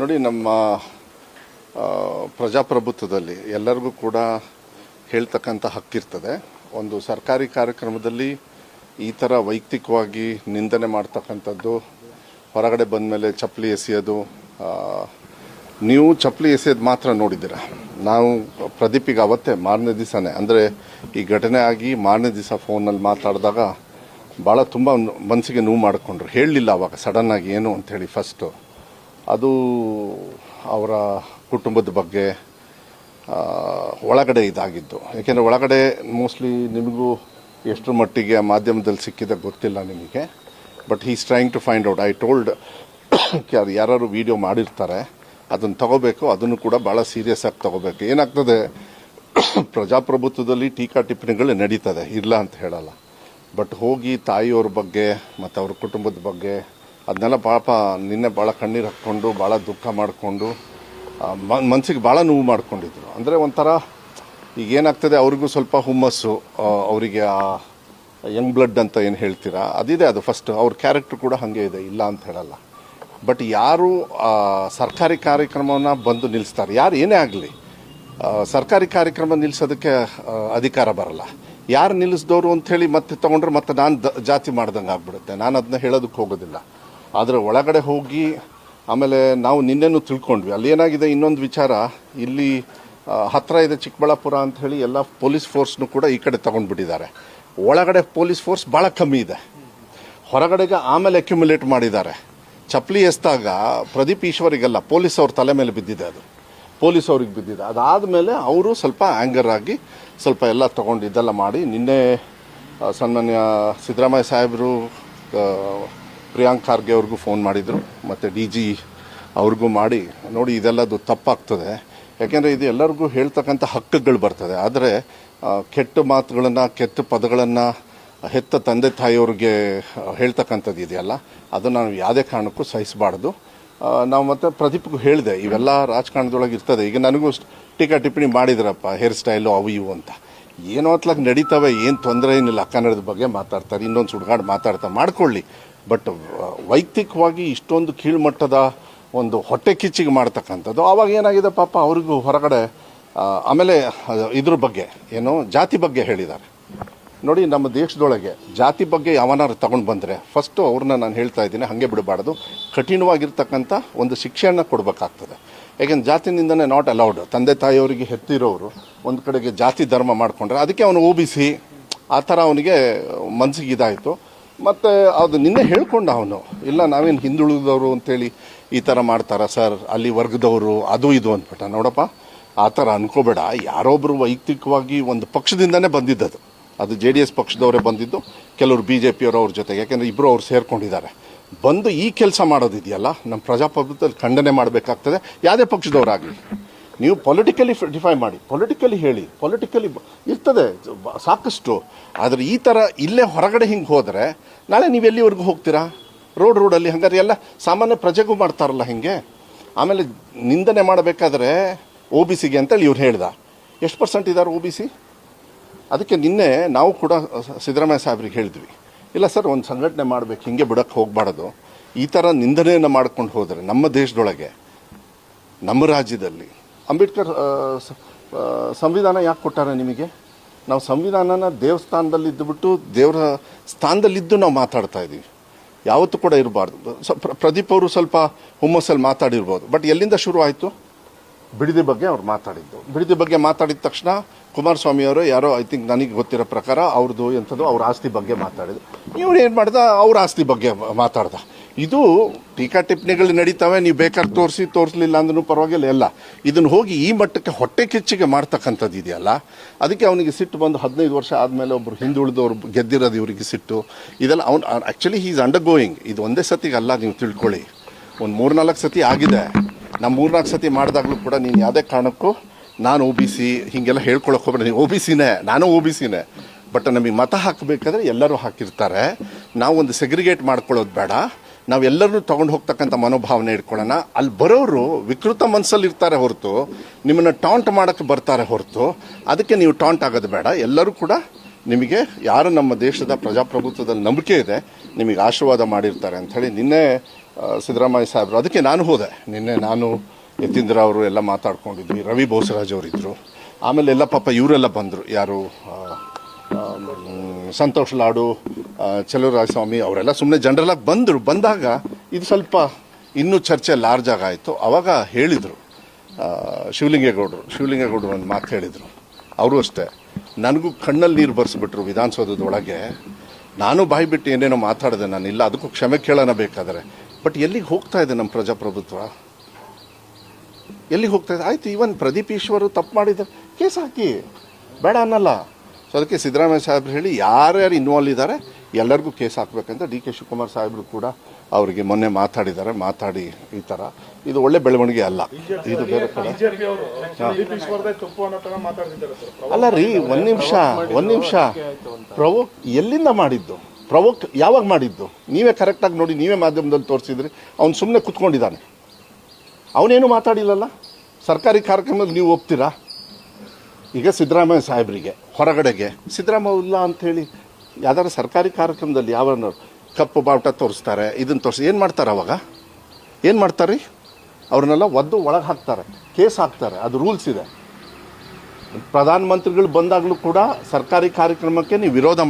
ನೋಡಿ, ನಮ್ಮ ಪ್ರಜಾಪ್ರಭುತ್ವದಲ್ಲಿ ಎಲ್ಲರಿಗೂ ಕೂಡ ಹೇಳ್ತಕ್ಕಂಥ ಹಕ್ಕಿರ್ತದೆ. ಒಂದು ಸರ್ಕಾರಿ ಕಾರ್ಯಕ್ರಮದಲ್ಲಿ ಈ ಥರ ವೈಯಕ್ತಿಕವಾಗಿ ನಿಂದನೆ ಮಾಡ್ತಕ್ಕಂಥದ್ದು, ಹೊರಗಡೆ ಬಂದ ಮೇಲೆ ಚಪ್ಪಲಿ ಎಸೆಯೋದು, ನೀವು ಚಪ್ಪಲಿ ಎಸೆಯೋದು ಮಾತ್ರ ನೋಡಿದ್ದೀರ. ನಾವು ಪ್ರದೀಪಿಗೆ ಅವತ್ತೇ ಮಾರನೇ ದಿವಸನೇ, ಅಂದರೆ ಈ ಘಟನೆ ಆಗಿ ಮಾರನೇ ದಿವಸ ಫೋನಲ್ಲಿ ಮಾತಾಡಿದಾಗ ಭಾಳ ತುಂಬ ಮನಸ್ಸಿಗೆ ನೋವು ಮಾಡಿಕೊಂಡ್ರು. ಹೇಳಲಿಲ್ಲ ಅವಾಗ ಸಡನ್ನಾಗಿ ಏನು ಅಂಥೇಳಿ. ಫಸ್ಟು ಅದು ಅವರ ಕುಟುಂಬದ ಬಗ್ಗೆ ಒಳಗಡೆ ಇದಾಗಿದ್ದು. ಯಾಕೆಂದರೆ ಒಳಗಡೆ ಮೋಸ್ಟ್ಲಿ ನಿಮಗೂ ಎಷ್ಟರ ಮಟ್ಟಿಗೆ ಮಾಧ್ಯಮದಲ್ಲಿ ಸಿಕ್ಕಿದೆ ಗೊತ್ತಿಲ್ಲ ನಿಮಗೆ. But he's trying to find out. I told ಯಾರು ವಿಡಿಯೋ ಮಾಡಿರ್ತಾರೆ ಅದನ್ನು ತಗೋಬೇಕು, ಅದನ್ನು ಕೂಡ ಭಾಳ ಸೀರಿಯಸ್ ಆಗಿ ತಗೋಬೇಕು. ಏನಾಗ್ತದೆ, ಪ್ರಜಾಪ್ರಭುತ್ವದಲ್ಲಿ ಟೀಕಾ ಟಿಪ್ಪಣಿಗಳು ನಡೀತದೆ, ಇಲ್ಲ ಅಂತ ಹೇಳಲ್ಲ. ಬಟ್ ಹೋಗಿ ತಾಯಿಯವ್ರ ಬಗ್ಗೆ ಮತ್ತು ಅವ್ರ ಕುಟುಂಬದ ಬಗ್ಗೆ ಅದನ್ನೆಲ್ಲ ಪಾಪ ನಿನ್ನೆ ಭಾಳ ಕಣ್ಣೀರು ಹಾಕ್ಕೊಂಡು ಭಾಳ ದುಃಖ ಮಾಡಿಕೊಂಡು ಮನಸ್ಸಿಗೆ ಭಾಳ ನೋವು ಮಾಡ್ಕೊಂಡಿದ್ರು. ಅಂದರೆ ಒಂಥರ ಈಗ ಏನಾಗ್ತದೆ, ಅವ್ರಿಗೂ ಸ್ವಲ್ಪ ಹುಮ್ಮಸ್ಸು, ಅವರಿಗೆ ಆ ಯಂಗ್ ಬ್ಲಡ್ ಅಂತ ಏನು ಹೇಳ್ತೀರಾ ಅದಿದೆ. ಅದು ಫಸ್ಟ್ ಅವ್ರ ಕ್ಯಾರೆಕ್ಟರ್ ಕೂಡ ಹಾಗೆ ಇದೆ, ಇಲ್ಲ ಅಂತ ಹೇಳಲ್ಲ. ಬಟ್ ಯಾರು ಸರ್ಕಾರಿ ಕಾರ್ಯಕ್ರಮವನ್ನು ಬಂದು ನಿಲ್ಲಿಸ್ತಾರೆ, ಯಾರು ಏನೇ ಆಗಲಿ ಸರ್ಕಾರಿ ಕಾರ್ಯಕ್ರಮ ನಿಲ್ಲಿಸೋದಕ್ಕೆ ಅಧಿಕಾರ ಬರಲ್ಲ. ಯಾರು ನಿಲ್ಲಿಸಿದವರು ಅಂಥೇಳಿ ಮತ್ತೆ ತೊಗೊಂಡ್ರೆ ಮತ್ತೆ ನಾನು ಜಾತಿ ಮಾಡ್ದಂಗೆ ಆಗ್ಬಿಡುತ್ತೆ. ನಾನು ಅದನ್ನ ಹೇಳೋದಕ್ಕೆ ಹೋಗೋದಿಲ್ಲ. ಆದರೆ ಒಳಗಡೆ ಹೋಗಿ ಆಮೇಲೆ ನಾವು ನಿನ್ನೆನೂ ತಿಳ್ಕೊಂಡ್ವಿ. ಅಲ್ಲಿ ಏನಾಗಿದೆ, ಇನ್ನೊಂದು ವಿಚಾರ, ಇಲ್ಲಿ ಹತ್ತಿರ ಇದೆ ಚಿಕ್ಕಬಳ್ಳಾಪುರ ಅಂಥೇಳಿ ಎಲ್ಲ ಪೊಲೀಸ್ ಫೋರ್ಸ್ನು ಕೂಡ ಈ ಕಡೆ ತೊಗೊಂಡ್ಬಿಟ್ಟಿದ್ದಾರೆ. ಒಳಗಡೆ ಪೊಲೀಸ್ ಫೋರ್ಸ್ ಭಾಳ ಕಮ್ಮಿ ಇದೆ, ಹೊರಗಡೆಗೆ ಆಮೇಲೆ ಅಕ್ಯುಮುಲೇಟ್ ಮಾಡಿದ್ದಾರೆ. ಚಪ್ಪಲಿ ಎಸ್ದಾಗ ಪ್ರದೀಪ್ ಈಶ್ವರಿಗೆಲ್ಲ ಪೊಲೀಸ್ ಅವ್ರ ತಲೆ ಮೇಲೆ ಬಿದ್ದಿದೆ, ಅದು ಪೊಲೀಸ್ ಅವ್ರಿಗೆ ಬಿದ್ದಿದೆ. ಅದಾದಮೇಲೆ ಅವರು ಸ್ವಲ್ಪ ಆ್ಯಂಗರ್ ಆಗಿ ಸ್ವಲ್ಪ ಎಲ್ಲ ತೊಗೊಂಡು ಇದೆಲ್ಲ ಮಾಡಿ ನಿನ್ನೆ ಸನ್ಮಾನ್ಯ ಸಿದ್ದರಾಮಯ್ಯ ಸಾಹೇಬರು ಪ್ರಿಯಾಂಕ್ ಖಾರ್ಗೆ ಅವ್ರಿಗೂ ಫೋನ್ ಮಾಡಿದರು, ಮತ್ತು DG ಅವ್ರಿಗೂ ಮಾಡಿ ನೋಡಿ ಇದೆಲ್ಲದು ತಪ್ಪಾಗ್ತದೆ. ಯಾಕೆಂದರೆ ಇದು ಎಲ್ಲರಿಗೂ ಹೇಳ್ತಕ್ಕಂಥ ಹಕ್ಕುಗಳು ಬರ್ತದೆ. ಆದರೆ ಕೆಟ್ಟ ಮಾತುಗಳನ್ನು, ಕೆಟ್ಟ ಪದಗಳನ್ನು ಹೆತ್ತ ತಂದೆ ತಾಯಿಯವ್ರಿಗೆ ಹೇಳ್ತಕ್ಕಂಥದ್ದು ಇದೆಯಲ್ಲ, ಅದನ್ನು ನಾವು ಯಾವುದೇ ಕಾರಣಕ್ಕೂ ಸಹಿಸಬಾರ್ದು. ನಾವು ಮತ್ತೆ ಪ್ರದೀಪ್ಗೂ ಹೇಳಿದೆ, ಇವೆಲ್ಲ ರಾಜಕಾರಣದೊಳಗೆ ಇರ್ತದೆ. ಈಗ ನನಗೂ ಟೀಕಾ ಟಿಪ್ಪಣಿ ಮಾಡಿದ್ರಪ್ಪ, ಹೇರ್ ಸ್ಟೈಲು ಅವು ಇವು ಅಂತ. ಏನೋ ಅತ್ಲಾಗ ನಡೀತವೆ, ಏನು ತೊಂದರೆ ಏನಿಲ್ಲ. ಕನ್ನಡದ ಬಗ್ಗೆ ಮಾತಾಡ್ತಾರೆ, ಇನ್ನೊಂದು ಸುಡ್ಗಾಡು ಮಾತಾಡ್ತಾರೆ, ಮಾಡ್ಕೊಳ್ಳಿ. ಬಟ್ ವೈಯಕ್ತಿಕವಾಗಿ ಇಷ್ಟೊಂದು ಕೀಳ್ಮಟ್ಟದ ಒಂದು ಹೊಟ್ಟೆ ಕಿಚ್ಚಿಗೆ ಮಾಡ್ತಕ್ಕಂಥದ್ದು ಆವಾಗ ಏನಾಗಿದೆ ಪಾಪ ಅವ್ರಿಗೂ ಹೊರಗಡೆ. ಆಮೇಲೆ ಇದ್ರ ಬಗ್ಗೆ ಏನು ಜಾತಿ ಬಗ್ಗೆ ಹೇಳಿದ್ದಾರೆ. ನೋಡಿ, ನಮ್ಮ ದೇಶದೊಳಗೆ ಜಾತಿ ಬಗ್ಗೆ ಯಾವನಾರು ತಗೊಂಡು ಬಂದರೆ ಫಸ್ಟು ಅವ್ರನ್ನ ನಾನು ಹೇಳ್ತಾ ಇದ್ದೀನಿ, ಹಾಗೆ ಬಿಡಬಾರ್ದು. ಕಠಿಣವಾಗಿರ್ತಕ್ಕಂಥ ಒಂದು ಶಿಕ್ಷೆಯನ್ನು ಕೊಡಬೇಕಾಗ್ತದೆ. ಯಾಕೆಂದ್ರೆ ಜಾತಿನಿಂದನೇ ನಾಟ್ ಅಲೌಡ್. ತಂದೆ ತಾಯಿಯವರಿಗೆ ಹೆತ್ತಿರೋರು ಒಂದು ಕಡೆಗೆ ಜಾತಿ ಧರ್ಮ ಮಾಡಿಕೊಂಡ್ರೆ ಅದಕ್ಕೆ ಅವನು OBC ಆ ಥರ ಅವನಿಗೆ ಮನಸ್ಸಿಗೆ ಇದಾಯಿತು. ಮತ್ತು ಅದು ನಿನ್ನೆ ಹೇಳ್ಕೊಂಡ ಅವನು, ಇಲ್ಲ ನಾವೇನು ಹಿಂದುಳಿದವರು ಅಂತೇಳಿ ಈ ಥರ ಮಾಡ್ತಾರ ಸರ್, ಅಲ್ಲಿ ವರ್ಗದವರು ಅದು ಇದು ಅಂದ್ಬಿಟ್ಟ. ನೋಡಪ್ಪ, ಆ ಥರ ಅನ್ಕೋಬೇಡ. ಯಾರೊಬ್ಬರು ವೈಯಕ್ತಿಕವಾಗಿ ಒಂದು ಪಕ್ಷದಿಂದನೇ ಬಂದಿದ್ದದು, ಅದು JDS ಪಕ್ಷದವರೇ ಬಂದಿದ್ದು, ಕೆಲವರು BJP ಅವರು ಅವ್ರ ಜೊತೆಗೆ. ಯಾಕೆಂದರೆ ಇಬ್ಬರು ಅವ್ರು ಸೇರ್ಕೊಂಡಿದ್ದಾರೆ. ಬಂದು ಈ ಕೆಲಸ ಮಾಡೋದಿದೆಯಲ್ಲ, ನಮ್ಮ ಪ್ರಜಾಪ್ರಭುತ್ವದಲ್ಲಿ ಖಂಡನೆ ಮಾಡಬೇಕಾಗ್ತದೆ. ಯಾವುದೇ ಪಕ್ಷದವರಾಗಲಿ ನೀವು ಪೊಲಿಟಿಕಲಿ ಡಿಫೈ ಮಾಡಿ, ಪೊಲಿಟಿಕಲಿ ಹೇಳಿ, ಪೊಲಿಟಿಕಲಿ ಇರ್ತದೆ ಸಾಕಷ್ಟು. ಆದರೆ ಈ ಥರ ಇಲ್ಲೇ ಹೊರಗಡೆ ಹಿಂಗೆ ಹೋದರೆ ನಾಳೆ ನೀವು ಎಲ್ಲಿವರೆಗೂ ಹೋಗ್ತೀರಾ? ರೋಡಲ್ಲಿ ಹಂಗಾರೆ ಎಲ್ಲ ಸಾಮಾನ್ಯ ಪ್ರಜೆಗೂ ಮಾಡ್ತಾರಲ್ಲ ಹಿಂಗೆ. ಆಮೇಲೆ ನಿಂದನೆ ಮಾಡಬೇಕಾದ್ರೆ OBCಗೆ ಅಂತೇಳಿ ಇವ್ರು ಹೇಳ್ದ. ಎಷ್ಟು % ಇದ್ದಾರೆ OBC? ಅದಕ್ಕೆ ನಿನ್ನೆ ನಾವು ಕೂಡ ಸಿದ್ದರಾಮಯ್ಯ ಸಾಹೇಬ್ರಿಗೆ ಹೇಳಿದ್ವಿ, ಇಲ್ಲ ಸರ್ ಒಂದು ಸಂಘಟನೆ ಮಾಡಬೇಕು, ಹಿಂಗೆ ಬಿಡೋಕ್ಕೆ ಹೋಗಬಾರ್ದು. ಈ ಥರ ನಿಂದನೆಯನ್ನು ಮಾಡ್ಕೊಂಡು ಹೋದರೆ ನಮ್ಮ ದೇಶದೊಳಗೆ, ನಮ್ಮ ರಾಜ್ಯದಲ್ಲಿ ಅಂಬೇಡ್ಕರ್ ಸಂವಿಧಾನ ಯಾಕೆ ಕೊಟ್ಟಾರೆ ನಿಮಗೆ? ನಾವು ಸಂವಿಧಾನನ ದೇವಸ್ಥಾನದಲ್ಲಿ ಇದ್ದುಬಿಟ್ಟು ದೇವರ ಸ್ಥಾನದಲ್ಲಿದ್ದು ನಾವು ಮಾತಾಡ್ತಾ ಇದ್ದೀವಿ. ಯಾವತ್ತೂ ಕೂಡ ಇರಬಾರ್ದು. ಪ್ರದೀಪ್ ಅವರು ಸ್ವಲ್ಪ ಹುಮ್ಮಸ್ಸಲ್ಲಿ ಮಾತಾಡಿರ್ಬೋದು. ಬಟ್ ಎಲ್ಲಿಂದ ಶುರು ಆಯಿತು? ಬಿಡದಿ ಬಗ್ಗೆ ಅವ್ರು ಮಾತಾಡಿದ್ದು. ಬಿಡದಿ ಬಗ್ಗೆ ಮಾತಾಡಿದ ತಕ್ಷಣ ಕುಮಾರಸ್ವಾಮಿ ಅವರು ಯಾರೋ ಐ ಥಿಂಕ್ ನನಗೆ ಗೊತ್ತಿರೋ ಪ್ರಕಾರ ಅವ್ರದ್ದು ಎಂಥದ್ದು ಅವ್ರ ಆಸ್ತಿ ಬಗ್ಗೆ ಮಾತಾಡಿದ್ರು. ಇವ್ರು ಏನು ಮಾಡ್ದ, ಅವ್ರ ಆಸ್ತಿ ಬಗ್ಗೆ ಮಾತಾಡ್ದ. ಇದು ಟೀಕಾ ಟಿಪ್ಪಣಿಗಳು ನಡೀತವೆ, ನೀವು ಬೇಕಾದ್ರೆ ತೋರಿಸಲಿಲ್ಲ ಅಂದ್ರೂ ಪರವಾಗಿಲ್ಲ. ಎಲ್ಲ ಇದನ್ನು ಹೋಗಿ ಈ ಮಟ್ಟಕ್ಕೆ ಹೊಟ್ಟೆ ಕಿಚ್ಚಿಗೆ ಮಾಡ್ತಕ್ಕಂಥದ್ದು ಇದೆಯಲ್ಲ, ಅದಕ್ಕೆ ಅವನಿಗೆ ಸಿಟ್ಟು ಬಂದು 15 ವರ್ಷ ಆದಮೇಲೆ ಒಬ್ಬರು ಹಿಂದುಳಿದವ್ರು ಗೆದ್ದಿರೋದು ಇವರಿಗೆ ಸಿಟ್ಟು. ಇದೆಲ್ಲ ಅವ್ನು actually he is under going. ಇದು ಒಂದೇ ಸತಿಗೆ ಅಲ್ಲ, ನೀವು ತಿಳ್ಕೊಳ್ಳಿ, ಒಂದು 3-4 ಸತಿ ಆಗಿದೆ. ನಾವು 3-4 ಸತಿ ಮಾಡಿದಾಗಲೂ ಕೂಡ ನೀನು ಯಾವುದೇ ಕಾರಣಕ್ಕೂ ನಾನು OBC ಹೀಗೆಲ್ಲ ಹೇಳ್ಕೊಳಕ್ಕೆ ಹೋಗ್ಬೇಡ. ನೀವು OBCನೇ, ನಾನು OBCನೇ. ಬಟ್ ನಮಗೆ ಮತ ಹಾಕಬೇಕಾದ್ರೆ ಎಲ್ಲರೂ ಹಾಕಿರ್ತಾರೆ. ನಾವು ಒಂದು ಸೆಗ್ರಿಗೇಟ್ ಮಾಡ್ಕೊಳ್ಳೋದು ಬೇಡ. ನಾವೆಲ್ಲರೂ ತೊಗೊಂಡು ಹೋಗ್ತಕ್ಕಂಥ ಮನೋಭಾವನೆ ಇಟ್ಕೊಳ್ಳೋಣ. ಅಲ್ಲಿ ಬರೋರು ವಿಕೃತ ಮನಸ್ಸಲ್ಲಿ ಇರ್ತಾರೆ ಹೊರತು ನಿಮ್ಮನ್ನು ಟಾಂಟ್ ಮಾಡೋಕ್ಕೆ ಬರ್ತಾರೆ ಹೊರತು ಅದಕ್ಕೆ ನೀವು ಟಾಂಟ್ ಆಗೋದು ಬೇಡ. ಎಲ್ಲರೂ ಕೂಡ ನಿಮಗೆ ಯಾರು ನಮ್ಮ ದೇಶದ ಪ್ರಜಾಪ್ರಭುತ್ವದಲ್ಲಿ ನಂಬಿಕೆ ಇದೆ ನಿಮಗೆ ಆಶೀರ್ವಾದ ಮಾಡಿರ್ತಾರೆ ಅಂಥೇಳಿ ನಿನ್ನೆ ಸಿದ್ದರಾಮಯ್ಯ ಸಾಹೇಬರು. ಅದಕ್ಕೆ ನಾನು ಹೋದೆ ನಿನ್ನೆ. ನಾನು ಯತೀಂದ್ರ ಅವರು ಎಲ್ಲ ಮಾತಾಡ್ಕೊಂಡಿದ್ವಿ, ರವಿ ಬೋಸರಾಜ್ ಅವರಿದ್ದರು, ಆಮೇಲೆ ಎಲ್ಲ ಪಾಪ ಇವರೆಲ್ಲ ಬಂದರು, ಯಾರು ಸಂತೋಷ್ ಲಾಡು, ಚಲುವರಾಯಸ್ವಾಮಿ ಅವರೆಲ್ಲ ಸುಮ್ಮನೆ ಜನರಲಾಗಿ ಬಂದರು. ಬಂದಾಗ ಇದು ಸ್ವಲ್ಪ ಇನ್ನೂ ಚರ್ಚೆ ಲಾರ್ಜ್ ಆಗಾಯಿತು. ಆವಾಗ ಹೇಳಿದರು ಶಿವಲಿಂಗೇಗೌಡರು ಒಂದು ಮಾತು ಹೇಳಿದರು. ಅವರು ಅಷ್ಟೇ, ನನಗೂ ಕಣ್ಣಲ್ಲಿ ನೀರು ಬರ್ಸ್ಬಿಟ್ರು ವಿಧಾನಸೌಧದೊಳಗೆ. ನಾನು ಬಾಯಿ ಬಿಟ್ಟು ಏನೇನೋ ಮಾತಾಡಿದೆ, ನಾನು ಇಲ್ಲ, ಅದಕ್ಕೂ ಕ್ಷಮೆ ಕೇಳೋಣ ಬೇಕಾದರೆ. ಬಟ್ ಎಲ್ಲಿಗೆ ಹೋಗ್ತಾ ಇದೆ ನಮ್ಮ ಪ್ರಜಾಪ್ರಭುತ್ವ? ಎಲ್ಲಿಗೆ ಹೋಗ್ತಾ ಇದೆ? ಆಯಿತು, ಈವನ್ ಪ್ರದೀಪ್ ಈಶ್ವರು ತಪ್ಪು ಮಾಡಿದ್ದಾರೆ, ಕೇಸ್ ಹಾಕಿ, ಬೇಡ ಅನ್ನಲ್ಲ. ಸೊ ಅದಕ್ಕೆ ಸಿದ್ದರಾಮಯ್ಯ ಸಾಹೇಬ್ರು ಹೇಳಿ ಯಾರ್ಯಾರು ಇನ್ವಾಲ್ವ್ ಇದ್ದಾರೆ ಎಲ್ಲರಿಗೂ ಕೇಸ್ ಹಾಕಬೇಕಂತ ಡಿ ಕೆ ಶಿವಕುಮಾರ್ ಸಾಹೇಬರು ಕೂಡ ಅವರಿಗೆ ಮೊನ್ನೆ ಮಾತಾಡಿದ್ದಾರೆ. ಮಾತಾಡಿ ಈ ಥರ ಇದು ಒಳ್ಳೆ ಬೆಳವಣಿಗೆ ಅಲ್ಲ, ಇದು ಬೇರೆ ಕಡೆ ಅಲ್ಲ ರೀ. ಒಂದು ನಿಮಿಷ ಪ್ರವೋಕ್ ಎಲ್ಲಿಂದ ಮಾಡಿದ್ದು? ಪ್ರವೋಕ್ ಯಾವಾಗ ಮಾಡಿದ್ದು? ನೀವೇ ಕರೆಕ್ಟಾಗಿ ನೋಡಿ, ನೀವೇ ಮಾಧ್ಯಮದಲ್ಲಿ ತೋರಿಸಿದ್ರಿ. ಅವ್ನು ಸುಮ್ಮನೆ ಕುತ್ಕೊಂಡಿದ್ದಾನೆ, ಅವನೇನು ಮಾತಾಡಿಲ್ಲಲ್ಲ. ಸರ್ಕಾರಿ ಕಾರ್ಯಕ್ರಮದಲ್ಲಿ ನೀವು ಒಪ್ತೀರಾ? ಈಗ ಸಿದ್ದರಾಮಯ್ಯ ಸಾಹೇಬರಿಗೆ ಹೊರಗಡೆಗೆ ಸಿದ್ದರಾಮಯ್ಯ ಇಲ್ಲ ಅಂಥೇಳಿ ಯಾವ್ದಾದ್ರು ಸರ್ಕಾರಿ ಕಾರ್ಯಕ್ರಮದಲ್ಲಿ ಯಾವನ್ನ ಕಪ್ಪು ಬಾವುಟ ತೋರಿಸ್ತಾರೆ, ಇದನ್ನು ತೋರಿಸಿ ಏನು ಮಾಡ್ತಾರೆ? ಅವಾಗ ಏನು ಮಾಡ್ತಾರೆ? ಅವ್ರನ್ನೆಲ್ಲ ಒದ್ದು ಒಳಗೆ ಹಾಕ್ತಾರೆ, ಕೇಸ್ ಹಾಕ್ತಾರೆ. ಅದು ರೂಲ್ಸ್ ಇದೆ. ಪ್ರಧಾನಮಂತ್ರಿಗಳು ಬಂದಾಗಲೂ ಕೂಡ ಸರ್ಕಾರಿ ಕಾರ್ಯಕ್ರಮಕ್ಕೆ ನೀವು ವಿರೋಧ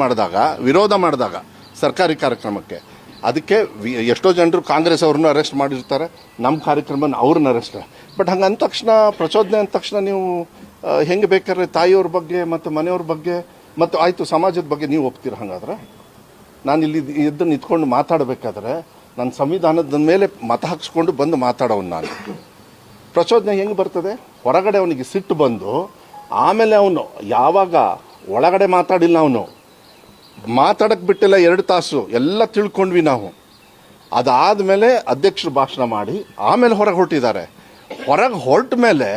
ಮಾಡಿದಾಗ ಸರ್ಕಾರಿ ಕಾರ್ಯಕ್ರಮಕ್ಕೆ ಅದಕ್ಕೆ ಎಷ್ಟೋ ಜನರು ಕಾಂಗ್ರೆಸ್ ಅವ್ರನ್ನ ಅರೆಸ್ಟ್ ಮಾಡಿರ್ತಾರೆ, ನಮ್ಮ ಕಾರ್ಯಕ್ರಮನ ಅವ್ರನ್ನ ಅರೆಸ್ಟ್. ಬಟ್ ಹಂಗೆ ಅಂದ ತಕ್ಷಣ, ಪ್ರಚೋದನೆ ಅಂದ ತಕ್ಷಣ ನೀವು ಹೆಂಗೆ ಬೇಕಾದ್ರೆ ತಾಯಿಯವ್ರ ಬಗ್ಗೆ ಮತ್ತು ಮನೆಯವ್ರ ಬಗ್ಗೆ ಮತ್ತು ಆಯಿತು ಸಮಾಜದ ಬಗ್ಗೆ ನೀವು ಒಪ್ತೀರ? ಹಾಗಾದ್ರೆ ನಾನು ಇಲ್ಲಿ ಎದ್ದು ನಿಂತ್ಕೊಂಡು ಮಾತಾಡಬೇಕಾದ್ರೆ ನನ್ನ ಸಂವಿಧಾನದ ಮೇಲೆ ಮತ ಹಾಕ್ಸ್ಕೊಂಡು ಬಂದು ಮಾತಾಡೋನು ನಾನು. ಪ್ರಚೋದನೆ ಹೆಂಗೆ ಬರ್ತದೆ? ಹೊರಗಡೆ ಅವನಿಗೆ ಸಿಟ್ಟು ಬಂದು ಆಮೇಲೆ ಅವನು ಯಾವಾಗ ಒಳಗಡೆ ಮಾತಾಡಿಲ್ಲ, ಅವನು ಮಾತಾಡಕ್ಕೆ ಬಿಟ್ಟಿಲ್ಲ 2 ತಾಸು, ಎಲ್ಲ ತಿಳ್ಕೊಂಡ್ವಿ ನಾವು. ಅದಾದಮೇಲೆ ಅಧ್ಯಕ್ಷರು ಭಾಷಣ ಮಾಡಿ ಆಮೇಲೆ ಹೊರಗೆ ಹೊರಟಿದ್ದಾರೆ. ಹೊರಗೆ ಹೊರಟ ಮೇಲೆ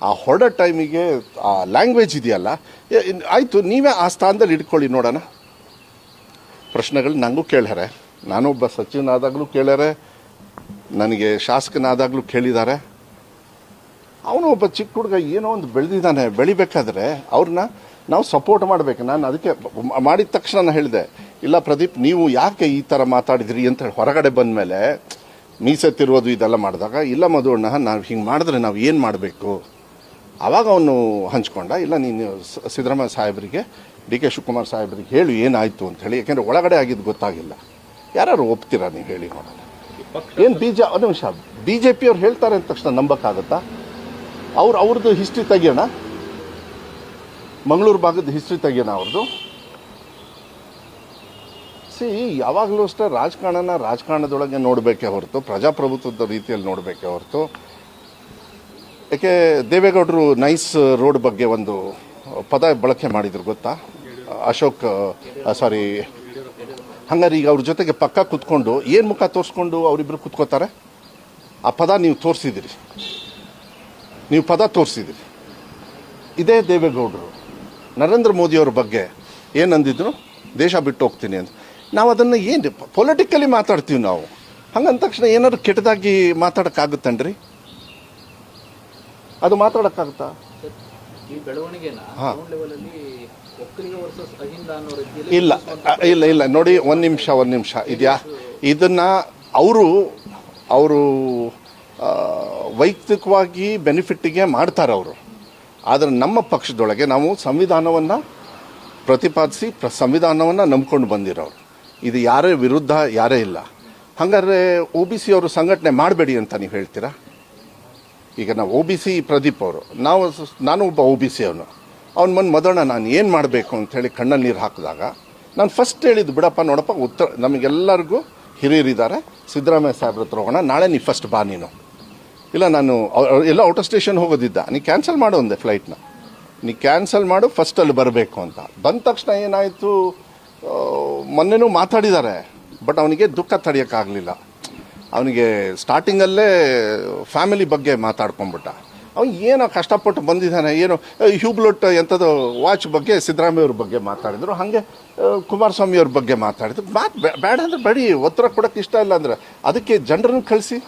ಆ ಹೊರಡೋ ಟೈಮಿಗೆ ಆ ಲ್ಯಾಂಗ್ವೇಜ್ ಇದೆಯಲ್ಲ, ಆಯಿತು ನೀವೇ ಆ ಸ್ಥಾನದಲ್ಲಿ ಇಟ್ಕೊಳ್ಳಿ ನೋಡೋಣ. ಪ್ರಶ್ನೆಗಳು ನನಗೂ ಕೇಳ್ಯಾರೆ, ನಾನೊಬ್ಬ ಸಚಿವನಾದಾಗಲೂ ಕೇಳ್ಯಾರೆ, ನನಗೆ ಶಾಸಕನಾದಾಗಲೂ ಕೇಳಿದ್ದಾರೆ. ಅವನು ಒಬ್ಬ ಚಿಕ್ಕ ಹುಡುಗ ಏನೋ ಒಂದು ಬೆಳೆದಿದ್ದಾನೆ. ಬೆಳಿಬೇಕಾದ್ರೆ ಅವ್ರನ್ನ ನಾವು ಸಪೋರ್ಟ್ ಮಾಡಬೇಕು. ನಾನು ಅದಕ್ಕೆ ಮಾಡಿದ ತಕ್ಷಣ ನಾನು ಹೇಳಿದೆ, ಇಲ್ಲ ಪ್ರದೀಪ್ ನೀವು ಯಾಕೆ ಈ ಥರ ಮಾತಾಡಿದ್ರಿ ಅಂತ ಹೇಳಿ. ಹೊರಗಡೆ ಬಂದ ಮೇಲೆ ಮೀಸೆ ತಿರುವುದು ಇದೆಲ್ಲ ಮಾಡಿದಾಗ, ಇಲ್ಲ ಮಧುವಣ್ಣ ನಾವು ಹಿಂಗೆ ಮಾಡಿದ್ರೆ ನಾವು ಏನು ಮಾಡಬೇಕು? ಆವಾಗ ಅವನು ಹಂಚ್ಕೊಂಡ, ಇಲ್ಲ ನೀನು ಸಿದ್ದರಾಮಯ್ಯ ಸಾಹೇಬರಿಗೆ, ಡಿ ಕೆ ಶಿವಕುಮಾರ್ ಸಾಹೇಬರಿಗೆ ಹೇಳು ಏನಾಯಿತು ಅಂತ ಹೇಳಿ. ಯಾಕೆಂದರೆ ಒಳಗಡೆ ಆಗಿದ್ದು ಗೊತ್ತಾಗಿಲ್ಲ. ಯಾರು ಒಪ್ತೀರಾ ನೀವು ಹೇಳಿ ನೋಡೋಣ. ಏನು ಒಂದು ನಿಮಿಷ, BJP ಅವ್ರು ಹೇಳ್ತಾರೆ ಅಂದ ತಕ್ಷಣ ನಂಬಕ್ಕಾಗತ್ತಾ? ಅವ್ರದ್ದು ಹಿಸ್ಟ್ರಿ ತೆಗಿಯೋಣ, ಮಂಗಳೂರು ಭಾಗದ ಹಿಸ್ಟ್ರಿ ತೆಗಿಯೋಣ ಅವ್ರದ್ದು. ಯಾವಾಗಲೂ ಅಷ್ಟೇ ರಾಜಕಾರಣದೊಳಗೆ ನೋಡಬೇಕೇ ಹೊರತು, ಪ್ರಜಾಪ್ರಭುತ್ವದ ರೀತಿಯಲ್ಲಿ ನೋಡಬೇಕೇ ಹೊರತು. ಯಾಕೆ ದೇವೇಗೌಡರು ನೈಸ್ ರೋಡ್ ಬಗ್ಗೆ ಒಂದು ಪದ ಬಳಕೆ ಮಾಡಿದ್ರು ಗೊತ್ತಾ? ಹಂಗಾರೆ ಈಗ ಅವ್ರ ಜೊತೆಗೆ ಪಕ್ಕ ಕುತ್ಕೊಂಡು ಏನು ಮುಖ ತೋರಿಸ್ಕೊಂಡು ಅವರಿಬ್ಬರು ಕುತ್ಕೋತಾರೆ? ಆ ಪದ ನೀವು ತೋರಿಸಿದಿರಿ, ಇದೇ ದೇವೇಗೌಡರು ನರೇಂದ್ರ ಮೋದಿಯವ್ರ ಬಗ್ಗೆ ಏನಂದಿದ್ರು? ದೇಶ ಬಿಟ್ಟು ಹೋಗ್ತೀನಿ ಅಂತ. ನಾವು ಅದನ್ನು ಏನು ಪೊಲಿಟಿಕಲಿ ಮಾತಾಡ್ತೀವಿ ನಾವು. ಹಂಗಂದ ತಕ್ಷಣ ಏನಾದ್ರು ಕೆಟ್ಟದಾಗಿ ಮಾತಾಡೋಕ್ಕಾಗುತ್ತನ್ರಿ? ಅದು ಮಾತಾಡೋಕ್ಕಾಗುತ್ತಾ? ಇಲ್ಲ ನೋಡಿ, ಒಂದು ನಿಮಿಷ ಇದೆಯಾ? ಇದನ್ನು ಅವರು ವೈಯಕ್ತಿಕವಾಗಿ ಬೆನಿಫಿಟ್ಟಿಗೆ ಮಾಡ್ತಾರೆ ಅವರು. ಆದರೆ ನಮ್ಮ ಪಕ್ಷದೊಳಗೆ ನಾವು ಸಂವಿಧಾನವನ್ನು ಪ್ರತಿಪಾದಿಸಿ ಸಂವಿಧಾನವನ್ನು ನಂಬ್ಕೊಂಡು ಬಂದಿರೋರು. ಇದು ಯಾರೇ ವಿರುದ್ಧ ಯಾರೇ ಇಲ್ಲ. ಹಾಗಾದ್ರೆ OBC ಅವರು ಸಂಘಟನೆ ಮಾಡಬೇಡಿ ಅಂತ ನೀವು ಹೇಳ್ತೀರಾ? ಈಗ ನಾವು OBC ಪ್ರದೀಪ್ ಅವರು, ನಾನು ಒಬ್ಬ OBC ಅವನು. ಅವ್ನು ಮದೋಣ ನಾನು ಏನು ಮಾಡಬೇಕು ಅಂಥೇಳಿ ಕಣ್ಣಲ್ಲಿ ನೀರು ಹಾಕಿದಾಗ ನಾನು ಫಸ್ಟ್ ಹೇಳಿದ್ದು, ಬಿಡಪ್ಪ ನೋಡಪ್ಪ, ಉತ್ತರ ನಮಗೆಲ್ಲರಿಗೂ ಹಿರಿಯರಿದ್ದಾರೆ, ಸಿದ್ದರಾಮಯ್ಯ ಸಾಹೇಬ್ರ ಹತ್ರ ಹೋಗೋಣ, ನಾಳೆ ನೀ ಫಸ್ಟ್ ಬಾ ನೀನು. ಇಲ್ಲ ನಾನು ಎಲ್ಲ ಔಟ್ ಆಫ್ ಸ್ಟೇಷನ್ ಹೋಗೋದಿದ್ದ, ನೀ ಕ್ಯಾನ್ಸಲ್ ಮಾಡು ಒಂದೇ ಫ್ಲೈಟ್ನ, ನೀ ಕ್ಯಾನ್ಸಲ್ ಮಾಡು, ಫಸ್ಟ್ ಅಲ್ಲಿ ಬರಬೇಕು ಅಂತ. ಬಂದ ತಕ್ಷಣ ಏನಾಯಿತು, ಮೊನ್ನೆನೂ ಮಾತಾಡಿದ್ದಾರೆ. ಬಟ್ ಅವನಿಗೆ ದುಃಖ ತಡೆಯೋಕ್ಕಾಗಲಿಲ್ಲ. ಅವನಿಗೆ ಸ್ಟಾರ್ಟಿಂಗಲ್ಲೇ ಫ್ಯಾಮಿಲಿ ಬಗ್ಗೆ ಮಾತಾಡ್ಕೊಂಡ್ಬಿಟ್ಟ. ಅವನು ಏನೋ ಕಷ್ಟಪಟ್ಟು ಬಂದಿದ್ದಾನೆ, ಏನೋ ಹ್ಯೂಬ್ಲೊಟ್ ಎಂಥದ್ದು ವಾಚ್ ಬಗ್ಗೆ ಸಿದ್ದರಾಮಯ್ಯವ್ರ ಬಗ್ಗೆ ಮಾತಾಡಿದ್ರು, ಹಾಗೆ ಕುಮಾರಸ್ವಾಮಿಯವ್ರ ಬಗ್ಗೆ ಮಾತಾಡಿದ್ರು. ಬೇಡ ಅಂದರೆ ಬಡಿ, ಉತ್ತರ ಕೊಡೋಕ್ಕೆ ಇಷ್ಟ ಇಲ್ಲ ಅಂದರೆ ಅದಕ್ಕೆ ಜನರನ್ನು ಕಳಿಸಿ